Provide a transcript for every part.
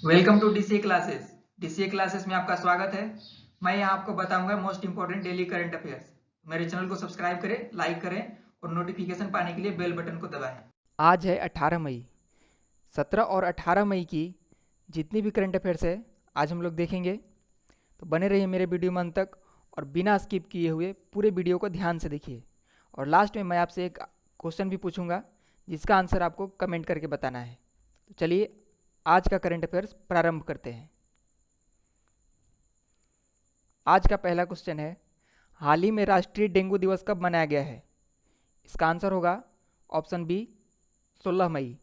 Welcome to DCA classes. DCA classes में आपका स्वागत है। मैं यहाँ आपको बताऊंगा most important daily current affairs. मेरे चैनल को सब्सक्राइब करें, लाइक करें और नोटिफिकेशन पाने के लिए बेल बटन को दबाएं। आज है 18 मई। 17 और 18 मई की जितनी भी करंट अफेयर्स है आज हम लोग देखेंगे। तो बने रहिए मेरे वीडियो में अंत तक और बिना स्किप किए हुए पूरे वीडियो को ध्यान से देखिए। और लास्ट में मैं आपसे एक क्वेश्चन भी पूछूंगा जिसका आंसर आपको कमेंट करके बताना है। तो चलिए आज का करंट अफेयर्स प्रारंभ करते हैं। आज का पहला क्वेश्चन है, हाल ही में राष्ट्रीय डेंगू दिवस कब मनाया गया है? इसका आंसर होगा ऑप्शन बी 16 मई।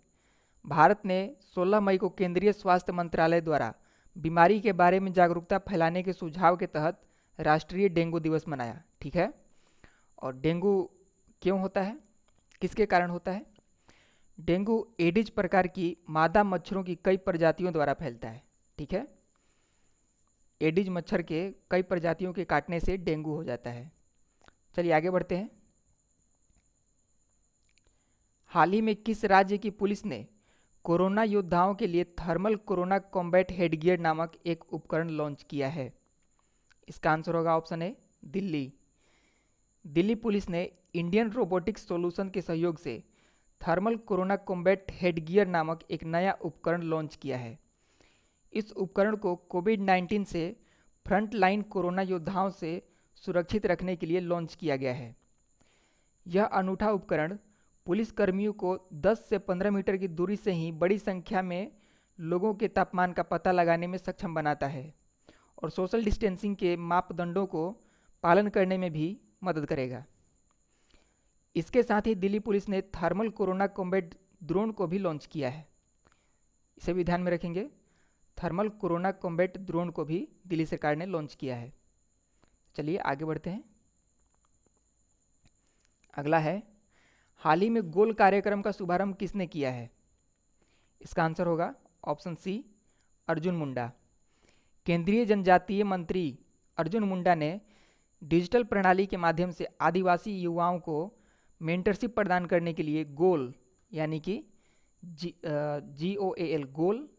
भारत ने 16 मई को केंद्रीय स्वास्थ्य मंत्रालय द्वारा बीमारी के बारे में जागरूकता फैलाने के सुझाव के तहत राष्ट्रीय डेंगू दिवस मनाया। ठीक है। और डेंगू क्यों होता है, किसके कारण होता है? डेंगू एडिज प्रकार की मादा मच्छरों की कई प्रजातियों द्वारा फैलता है। ठीक है। एडिज मच्छर के कई प्रजातियों के काटने से डेंगू हो जाता है। चलिए आगे बढ़ते हैं। हाल ही में किस राज्य की पुलिस ने कोरोना योद्धाओं के लिए थर्मल कोरोना कॉम्बैट हेडगियर नामक एक उपकरण लॉन्च किया है? इसका आंसर होगा option A Delhi. Delhi police ने इंडियन रोबोटिक्स सॉल्यूशन के सहयोग से थर्मल कोरोना कॉम्बैट हेडगियर नामक एक नया उपकरण लॉन्च किया है। इस उपकरण को कोविड-19 से फ्रंट लाइन कोरोना योद्धाओं से सुरक्षित रखने के लिए लॉन्च किया गया है। यह अनूठा उपकरण पुलिस कर्मियों को 10 से 15 मीटर की दूरी से ही बड़ी संख्या में लोगों के तापमान का पता लगाने में सक्षम बनाता है और सोशल डिस्टेंसिंग के मापदंडों को पालन करने में भी मदद करेगा। इसके साथ ही दिल्ली पुलिस ने थर्मल कोरोना कॉम्बैट ड्रोन को भी लॉन्च किया है। इसे भी ध्यान में रखेंगे। थर्मल कोरोना कॉम्बैट ड्रोन को भी दिल्ली सरकार ने लॉन्च किया है। चलिए आगे बढ़ते हैं। अगला है, हाल ही में गोल कार्यक्रम का शुभारंभ किसने किया है? इसका आंसर होगा ऑप्शन सी अर्जुन मुंडा। केंद्रीय जनजातीय मंत्री अर्जुन मुंडा ने डिजिटल प्रणाली के माध्यम से आदिवासी युवाओं को मेंटरशिप प्रदान करने के लिए गोल यानी कि GOAL goal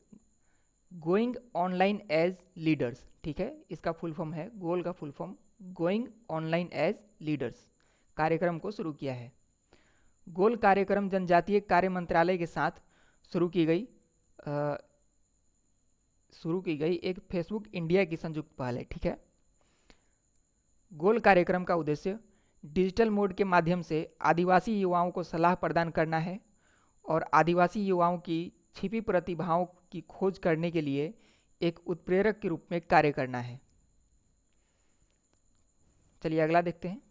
going online as leaders, ठीक है, इसका फुल फॉर्म है, गोल का full form going online as leaders कार्यक्रम को शुरू किया है। गोल कार्यक्रम जनजातीय कार्य मंत्रालय के साथ शुरू की गई अ, शुरू की गई एक फेसबुक इंडिया की संयुक्त पहल है। ठीक है। गोल कार्यक्रम का उद्देश्य डिजिटल मोड के माध्यम से आदिवासी युवाओं को सलाह प्रदान करना है और आदिवासी युवाओं की छिपी प्रतिभाओं की खोज करने के लिए एक उत्प्रेरक के रूप में कार्य करना है। चलिए अगला देखते हैं।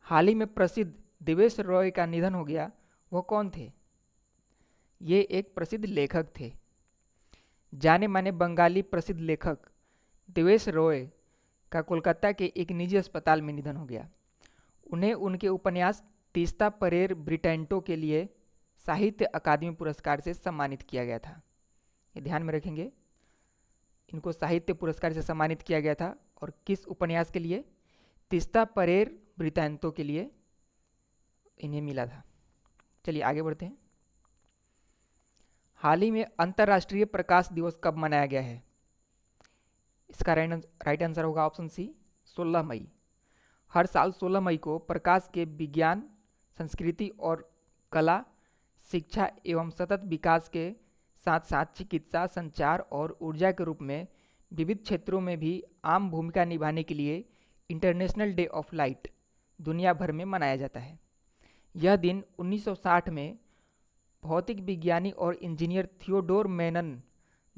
हाल ही में प्रसिद्ध देवेश रॉय का निधन हो गया, वह कौन थे? ये एक प्रसिद्ध लेखक थे। जाने माने बंगाली प्रसिद्ध लेखक देवेश रॉय का कोलकाता के एक निजी अस्पताल में निधन हो गया। उन्हें उनके उपन्यास तीस्ता परेर ब्रिटेंटो के लिए साहित्य अकादमी पुरस्कार से सम्मानित किया गया था। ये ध्यान में रखेंगे, इनको साहित्य पुरस्कार से सम्मानित किया गया था। और किस उपन्यास के लिए? तीस्ता परेर ब्रिटेंटो के लिए इन्हें मिला था। चलिए आगे बढ़ते हैं। हाल ही में अंतर्राष्ट्रीय प्रकाश दिवस कब मनाया गया है? इसका राइट आंसर होगा ऑप्शन सी 16 मई। हर साल 16 मई को प्रकाश के विज्ञान, संस्कृति और कला, शिक्षा एवं सतत विकास के साथ साथ चिकित्सा, संचार और ऊर्जा के रूप में विविध क्षेत्रों में भी आम भूमिका निभाने के लिए इंटरनेशनल डे ऑफ लाइट दुनिया भर में मनाया जाता है। यह दिन 1960 में भौतिक विज्ञानी और इंजीनियर थियोडोर मैनन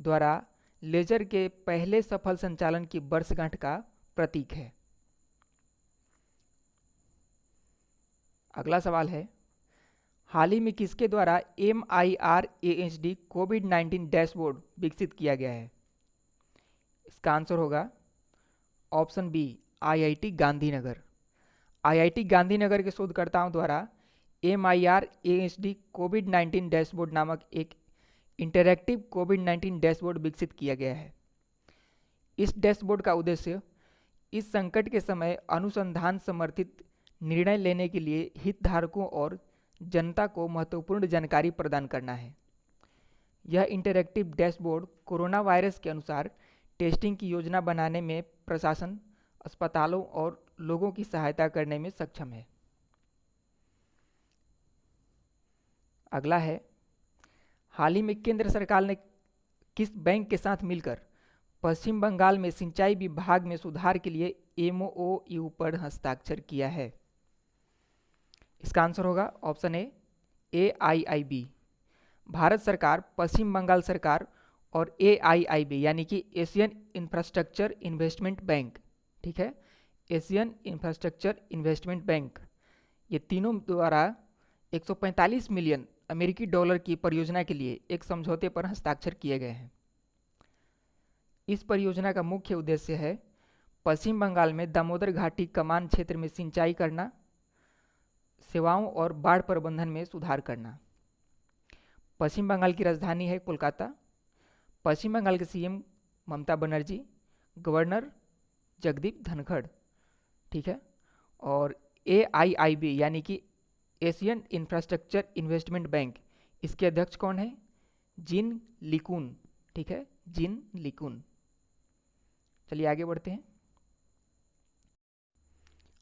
द्वारा लेजर के पहले सफल संचालन की वर्षगांठ का प्रतीक है। अगला सवाल है, हाल ही में किसके द्वारा MIR-AHD कोविड-19 डैशबोर्ड विकसित किया गया है? इसका आंसर होगा option B IIT Gandhinagar. IIT Gandhinagar के शोधकर्ताओं द्वारा MIR-AHD कोविड-19 डैशबोर्ड नामक एक इंटरैक्टिव कोविड-19 डैशबोर्ड विकसित किया गया है। इस डैशबोर्ड का उद्देश्य इस संकट के समय अनुसंधान समर्थित निर्णय लेने के लिए हितधारकों और जनता को महत्वपूर्ण जानकारी प्रदान करना है। यह इंटरैक्टिव डैशबोर्ड कोरोना वायरस के अनुसार टेस्टिंग की योजना बनाने में प्रशासन, अस्पतालों और लोगों की सहायता करने में सक्षम है। अगला है, हाल ही में केंद्र सरकार ने किस बैंक के साथ मिलकर पश्चिम बंगाल में सिंचाई विभाग में सुधार के लिए एमओयू पर हस्ताक्षर किया है? इसका आंसर होगा ऑप्शन ए AIIB। भारत सरकार, पश्चिम बंगाल सरकार और AIIB यानी कि एशियन इंफ्रास्ट्रक्चर इन्वेस्टमेंट बैंक, ठीक है, एशियन इंफ्रास्ट्रक्चर इन्वेस्टमेंट बैंक, ये तीनों द्वारा 145 मिलियन अमेरिकी डॉलर की परियोजना के लिए एक समझौते पर हस्ताक्षर किए गए हैं। इस परियोजना का मुख्य उद्देश्य है पश्चिम बंगाल में दामोदर घाटी कमान क्षेत्र में सिंचाई करना, सेवाओं और बाढ़ प्रबंधन में सुधार करना। पश्चिम बंगाल की राजधानी है कोलकाता। पश्चिम बंगाल के सीएम ममता बनर्जी, गवर्नर जगदीप धनखड़, ठीक है। और AIIB यानी कि एशियन इंफ्रास्ट्रक्चर इन्वेस्टमेंट बैंक, इसके अध्यक्ष कौन है? जिन लिकुन, ठीक है, जिन लिकुन। चलिए आगे बढ़ते हैं।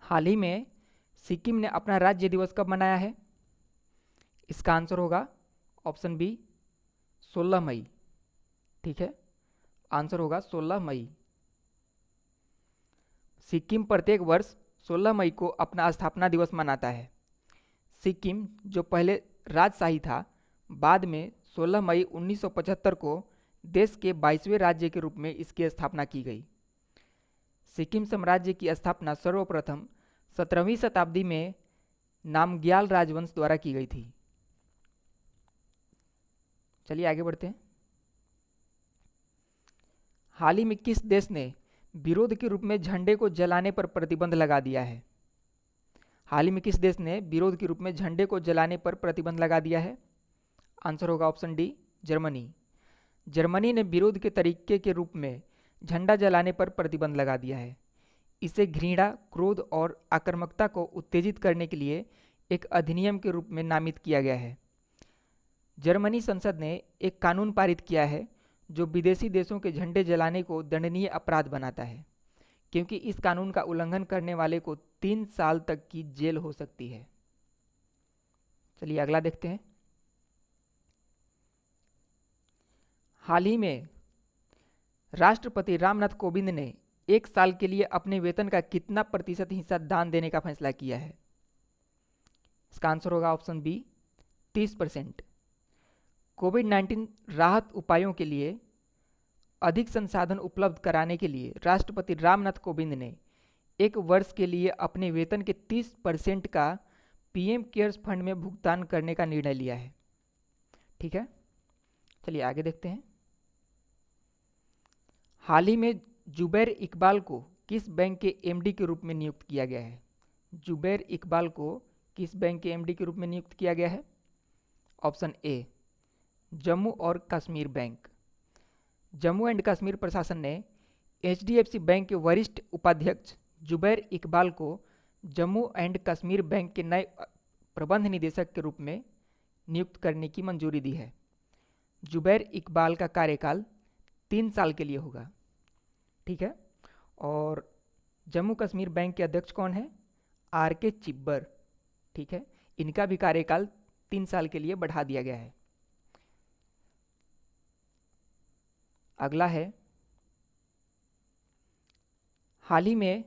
हाल ही में सिक्किम ने अपना राज्य दिवस कब मनाया है? इसका आंसर होगा ऑप्शन बी 16 मई, ठीक है, आंसर होगा 16 मई। सिक्किम प्रत्येक वर्ष 16 मई को अपना स्थापना दिवस मनाता है। सिक्किम जो पहले राजशाही था, बाद में 16 मई 1975 को देश के 22वें राज्य के रूप में इसकी स्थापना की गई। सिक्किम साम्राज्य की स्थापना सर्वप्रथम 17वीं शताब्दी में नामग्याल राजवंश द्वारा की गई थी। चलिए आगे बढ़ते हैं। हाल ही में किस देश ने विरोध के रूप में झंडे को जलाने पर प्रतिबंध लगा दिया है? हाल ही में किस देश ने विरोध के रूप में झंडे को जलाने पर प्रतिबंध लगा दिया है? आंसर होगा ऑप्शन डी, जर्मनी। जर्मनी ने विरोध के तरीके के रूप में झंडा जलाने पर प्रतिबंध लगा दिया है। इसे घृणा, क्रोध और आक्रामकता को उत्तेजित करने के लिए एक अधिनियम के रूप में नामित किया गया है। जर्मनी संसद ने एक कानून पारित किया है जो विदेशी देशों के झंडे जलाने को दंडनीय अपराध बनाता है, क्योंकि इस कानून का उल्लंघन करने वाले को 3 साल तक की जेल हो सकती है। चलिए अगला देखते हैं। हाल ही में राष्ट्रपति रामनाथ कोविंद ने 1 साल के लिए अपने वेतन का कितना प्रतिशत हिस्सा दान देने का फैसला किया है? इसका आंसर होगा ऑप्शन बी, 30%। कोविड-19 राहत उपायों के लिए अधिक संसाधन उपलब्ध कराने के लिए राष्ट्रपति रामनाथ कोविंद ने 1 वर्ष के लिए अपने वेतन के 30% का पीएम केयर्स फंड में भुगतान करने का निर्णय लिया है, ठीक है। चलिए आगे देखते हैं। हाल ही में जुबैर इकबाल को किस बैंक के एमडी के रूप में नियुक्त किया गया है? जुबैर इकबाल को किस बैंक के एमडी के रूप में नियुक्त किया गया है? ऑप्शन ए, जम्मू और कश्मीर बैंक। जम्मू एंड कश्मीर प्रशासन ने HDFC बैंक के वरिष्ठ उपाध्यक्ष जुबैर इकबाल को जम्मू एंड कश्मीर बैंक के नए प्रबंध निदेशक के रूप में नियुक्त करने की मंजूरी दी है। जुबैर इकबाल का कार्यकाल 3 साल के लिए होगा, ठीक है। और जम्मू कश्मीर बैंक के अध्यक्ष कौन है? RK चिब्बर, ठीक है। इनका भी कार्यकाल 3 साल के लिए बढ़ा दिया गया है। अगला है, हाल ही में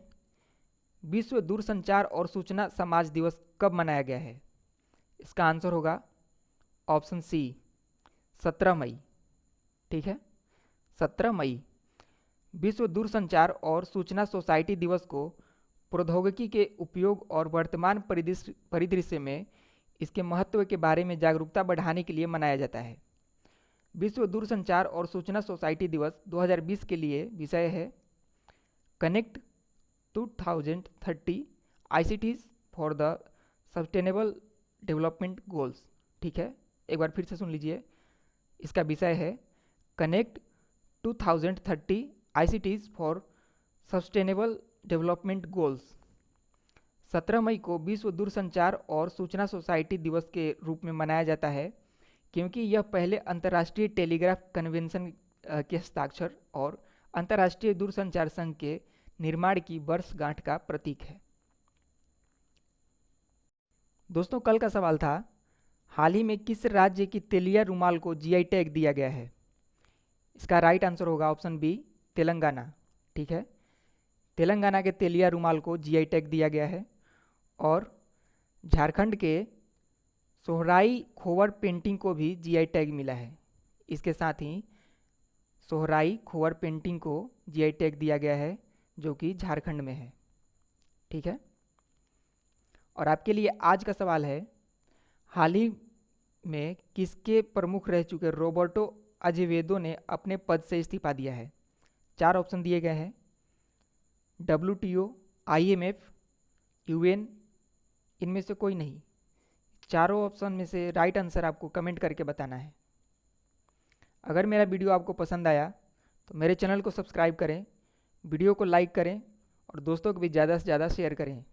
विश्व दूरसंचार और सूचना समाज दिवस कब मनाया गया है? इसका आंसर होगा ऑप्शन सी, 17 मई, ठीक है, 17 मई। विश्व दूरसंचार और सूचना सोसाइटी दिवस को प्रौद्योगिकी के उपयोग और वर्तमान परिदृश्य में इसके महत्व के बारे में जागरूकता बढ़ाने के लिए मनाया जाता है। विश्व दूरसंचार और सूचना सोसाइटी दिवस 2020 के लिए विषय है connect 2030 ICTs for the sustainable development goals, ठीक है। एक बार फिर से सुन लीजिए, इसका विषय है connect 2030 ICTs for sustainable development goals. 17 मई को विश्व दूरसंचार और सूचना सोसाइटी दिवस के रूप में मनाया जाता है क्योंकि यह पहले अंतर्राष्ट्रीय टेलीग्राफ कन्वेंशन के हस्ताक्षर और अंतर्राष्ट्रीय दूरसंचार संघ के निर्माण की वर्षगांठ का प्रतीक है। दोस्तों, कल का सवाल था, हाल ही में किस राज्य की तेलिया रुमाल को जीआई टैग दिया गया है? इसका राइट आंसर होगा ऑप्शन बी, तेलंगाना। ठीक है, तेलंगाना के तेलिया रुमाल को जीआई टैग दिया गया है। और झारखंड के सोहराई खोवर पेंटिंग को भी जीआई टैग मिला है। इसके साथ ही सोहराई खोवर पेंटिंग को जीआई टैग दिया गया है, जो कि झारखंड में है। ठीक है, और आपके लिए आज का सवाल है, हाल ही में किसके प्रमुख रह चुके रोबर्टो अजेवेदो ने अपने पद से इस्तीफा दिया है? 4 ऑप्शन दिए गए हैं, WTO, IMF, UN, इनमें से कोई नहीं। चारों ऑप्शन में से राइट आंसर आपको कमेंट करके बताना है। अगर मेरा वीडियो आपको पसंद आया तो मेरे चैनल को सब्सक्राइब करें, वीडियो को लाइक करें और दोस्तों को भी ज़्यादा से ज़्यादा शेयर करें।